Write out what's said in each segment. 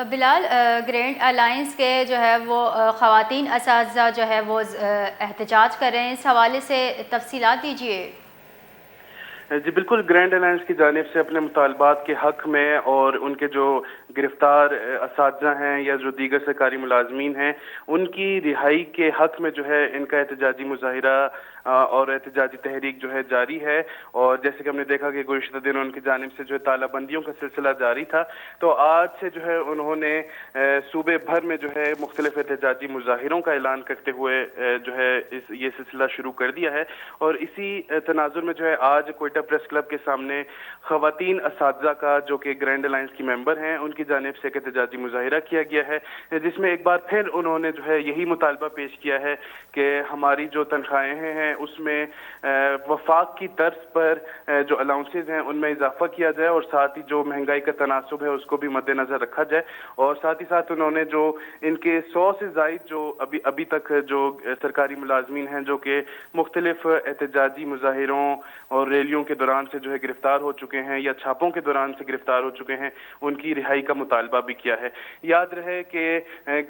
بلال، grand alliance کے جو ہے وہ خواتین اساتذہ جو ہے وہ احتجاج کر رہے ہیں، اس حوالے سے تفصیلات دیجیے۔ جی بالکل، گرینڈ الائنس کی جانب سے اپنے مطالبات کے حق میں اور ان کے جو گرفتار اساتذہ ہیں یا جو دیگر سرکاری ملازمین ہیں ان کی رہائی کے حق میں جو ہے ان کا احتجاجی مظاہرہ اور احتجاجی تحریک جو ہے جاری ہے۔ اور جیسے کہ ہم نے دیکھا کہ گزشتہ دنوں ان کی جانب سے جو ہے تالہ بندیوں کا سلسلہ جاری تھا، تو آج سے جو ہے انہوں نے صوبے بھر میں جو ہے مختلف احتجاجی مظاہروں کا اعلان کرتے ہوئے جو ہے یہ سلسلہ شروع کر دیا ہے۔ اور اسی تناظر میں جو ہے آج کوئٹہ پریس کلب کے سامنے خواتین اساتذہ کا جو کہ گرینڈ الائنس کی ممبر ہیں ان کی جانب سے ایک احتجاجی مظاہرہ کیا گیا ہے، جس میں ایک بار پھر انہوں نے جو ہے یہی مطالبہ پیش کیا ہے کہ ہماری جو تنخواہیں ہیں اس میں وفاق کی طرز پر جو الاؤنسز ہیں ان میں اضافہ کیا جائے، اور ساتھ ہی جو مہنگائی کا تناسب ہے اس کو بھی مد نظر رکھا جائے، اور ساتھ ہی ساتھ انہوں نے جو ان کے 100 سے زائد جو ابھی تک جو سرکاری ملازمین ہیں جو کہ مختلف احتجاجی مظاہروں اور ریلیوں کے دوران سے جو ہے گرفتار ہو چکے ہیں یا چھاپوں کے دوران سے گرفتار ہو چکے ہیں، ان کی رہائی کا مطالبہ بھی کیا ہے۔ یاد رہے کہ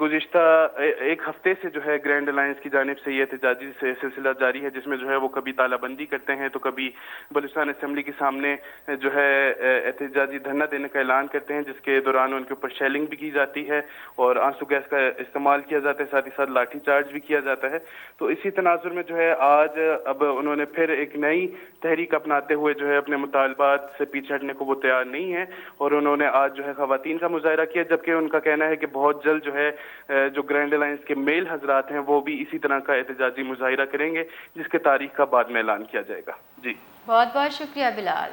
گزشتہ ایک ہفتے سے جو ہے گرینڈ الائنس کی جانب سے یہ احتجاجی سلسلہ جاری ہے، جس میں جو ہے وہ کبھی تالہ بندی کرتے ہیں تو کبھی بلوچستان اسمبلی کے سامنے جو ہے احتجاجی دھرنا دینے کا اعلان کرتے ہیں، جس کے دوران ان کے اوپر شیلنگ بھی کی جاتی ہے اور آنسو گیس کا استعمال کیا جاتا ہے، ساتھ ہی ساتھ لاٹھی چارج بھی کیا جاتا ہے۔ تو اسی تناظر میں جو ہے آج اب انہوں نے پھر ایک نئی تحریک اپناتے ہوئے جو ہے اپنے مطالبات سے پیچھے ہٹنے کو وہ تیار نہیں ہے، اور انہوں نے آج جو ہے خواتین کا مظاہرہ کیا، جبکہ ان کا کہنا ہے کہ بہت جلد جو ہے جو گرینڈ الائنس کے میل حضرات ہیں وہ بھی اسی طرح کا احتجاجی مظاہرہ کریں گے، جس کے تاریخ کا بعد میں اعلان کیا جائے گا۔ جی بہت بہت شکریہ بلال۔